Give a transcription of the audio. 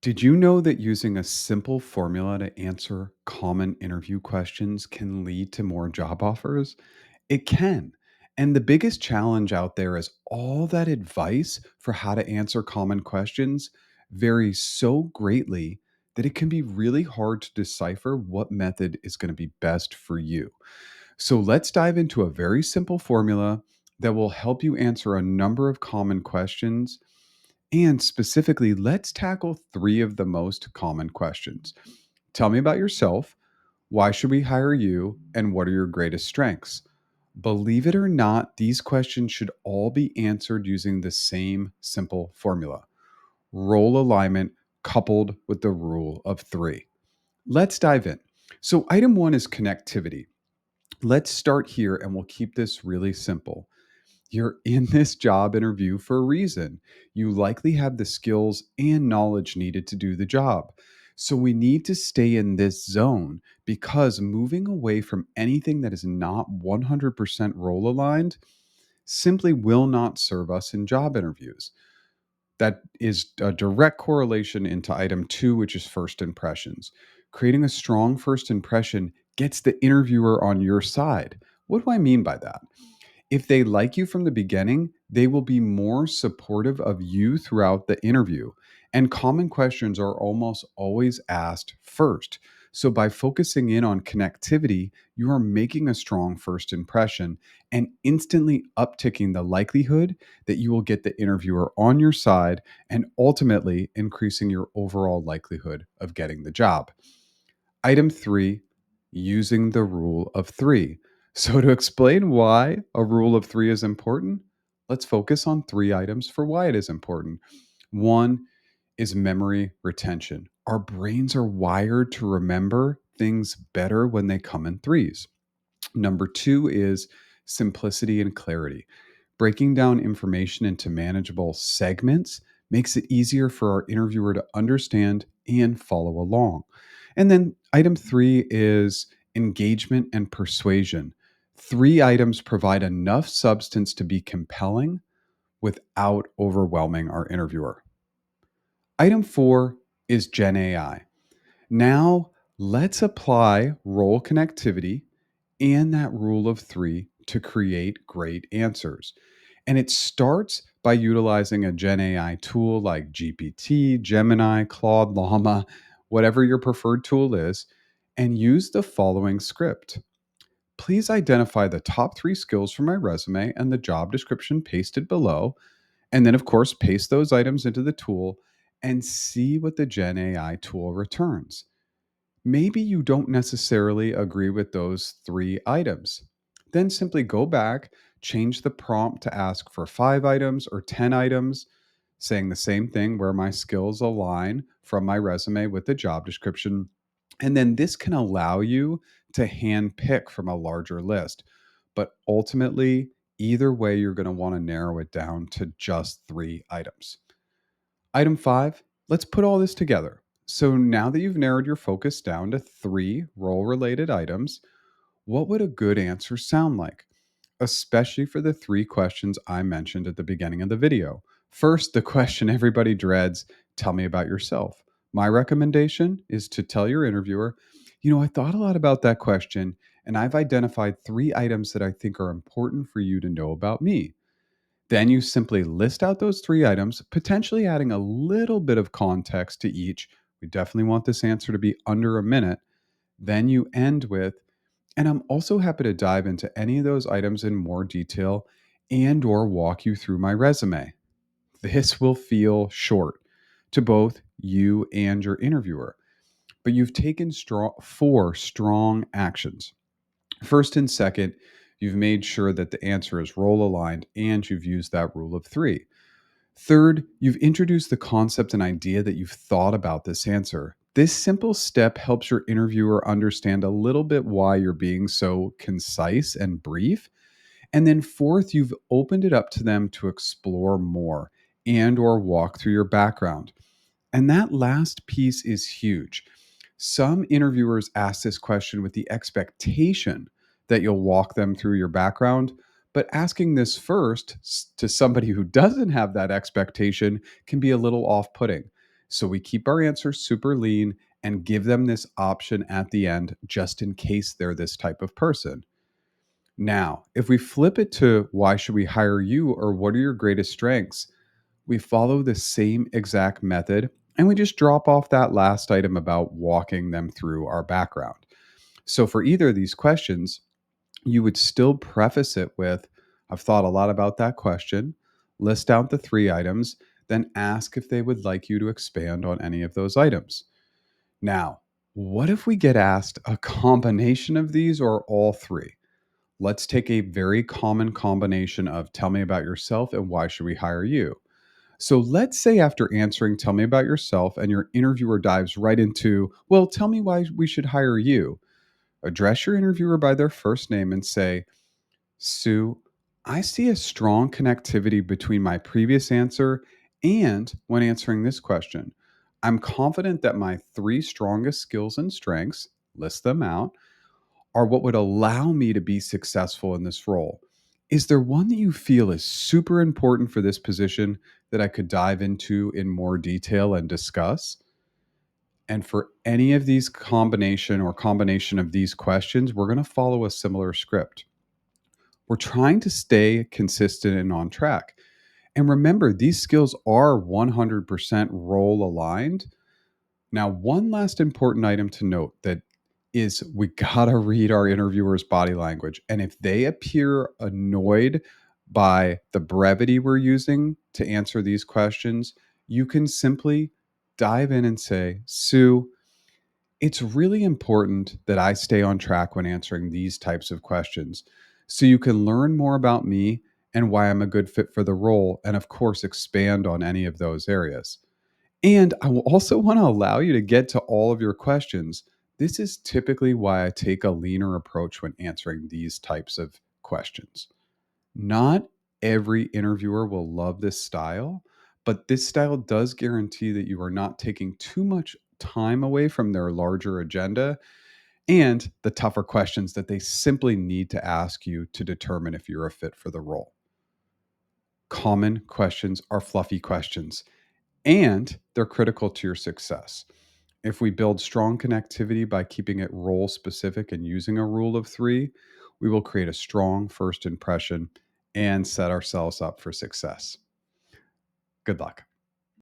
Did you know that using a simple formula to answer common interview questions can lead to more job offers? It can. And the biggest challenge out there is all that advice for how to answer common questions varies so greatly that it can be really hard to decipher what method is going to be best for you. So let's dive into a very simple formula that will help you answer a number of common questions, and specifically, let's tackle three of the most common questions. Tell me about yourself. Why should we hire you? And what are your greatest strengths? Believe it or not, these questions should all be answered using the same simple formula: role alignment coupled with the rule of three. Let's dive in. So, item one is connectivity. Let's start here and we'll keep this really simple. You're in this job interview for a reason. You likely have the skills and knowledge needed to do the job. So we need to stay in this zone because moving away from anything that is not 100% role aligned simply will not serve us in job interviews. That is a direct correlation into item two, which is first impressions. Creating a strong first impression gets the interviewer on your side. What do I mean by that? If they like you from the beginning, they will be more supportive of you throughout the interview. And common questions are almost always asked first. So, by focusing in on connectivity, you are making a strong first impression and instantly upticking the likelihood that you will get the interviewer on your side and ultimately increasing your overall likelihood of getting the job. Item three, using the rule of three. So, to explain why a rule of three is important, let's focus on three items for why it is important. One is memory retention. Our brains are wired to remember things better when they come in threes. Number two is simplicity and clarity. Breaking down information into manageable segments makes it easier for our interviewer to understand and follow along. And then item three is engagement and persuasion. Three items provide enough substance to be compelling without overwhelming our interviewer. Item four is Gen AI. Now, let's apply role connectivity and that rule of three to create great answers. And it starts by utilizing a Gen AI tool like GPT, Gemini, Claude, Llama, whatever your preferred tool is, and use the following script. Please identify the top three skills from my resume and the job description pasted below. And then, of course, paste those items into the tool and see what the Gen AI tool returns. Maybe you don't necessarily agree with those three items. Then simply go back, change the prompt to ask for 5 items or 10 items, saying the same thing where my skills align from my resume with the job description. And then this can allow you to hand pick from a larger list. But ultimately, either way, you're going to want to narrow it down to just 3 items. Item five, let's put all this together. So now that you've narrowed your focus down to three role related items, what would a good answer sound like? Especially for the three questions I mentioned at the beginning of the video. First, the question everybody dreads: tell me about yourself. My recommendation is to tell your interviewer, I thought a lot about that question, and I've identified 3 items that I think are important for you to know about me. Then you simply list out those 3 items, potentially adding a little bit of context to each. We definitely want this answer to be under a minute. Then you end with, and I'm also happy to dive into any of those items in more detail and or walk you through my resume. This will feel short to both you and your interviewer, but you've taken 4 strong actions. First and second, you've made sure that the answer is role aligned and you've used that rule of three. Third, you've introduced the concept and idea that you've thought about this answer. This simple step helps your interviewer understand a little bit why you're being so concise and brief. And then fourth, you've opened it up to them to explore more and or walk through your background. And that last piece is huge. Some interviewers ask this question with the expectation that you'll walk them through your background, but asking this first to somebody who doesn't have that expectation can be a little off putting. So we keep our answers super lean and give them this option at the end just in case they're this type of person. Now, if we flip it to why should we hire you or what are your greatest strengths, we follow the same exact method and we just drop off that last item about walking them through our background. So for either of these questions, you would still preface it with, I've thought a lot about that question, list out the three items, then ask if they would like you to expand on any of those items. Now, what if we get asked a combination of these or all three? Let's take a very common combination of tell me about yourself and why should we hire you? So let's say after answering tell me about yourself and your interviewer dives right into, well, tell me why we should hire you. Address your interviewer by their first name and say, Sue, I see a strong connectivity between my previous answer and when answering this question. I'm confident that my three strongest skills and strengths, list them out, are what would allow me to be successful in this role. Is there one that you feel is super important for this position that I could dive into in more detail and discuss? And for any of these combination of these questions, we're going to follow a similar script. We're trying to stay consistent and on track. And remember, these skills are 100% role aligned. Now, one last important item to note that is we gotta read our interviewer's body language. And if they appear annoyed by the brevity we're using to answer these questions, you can simply dive in and say, Sue, it's really important that I stay on track when answering these types of questions so you can learn more about me and why I'm a good fit for the role, and of course, expand on any of those areas. And I will also want to allow you to get to all of your questions. This is typically why I take a leaner approach when answering these types of questions. Not every interviewer will love this style, but this style does guarantee that you are not taking too much time away from their larger agenda and the tougher questions that they simply need to ask you to determine if you're a fit for the role. Common questions are fluffy questions and they're critical to your success. If we build strong connectivity by keeping it role specific and using a rule of three, we will create a strong first impression and set ourselves up for success. Good luck.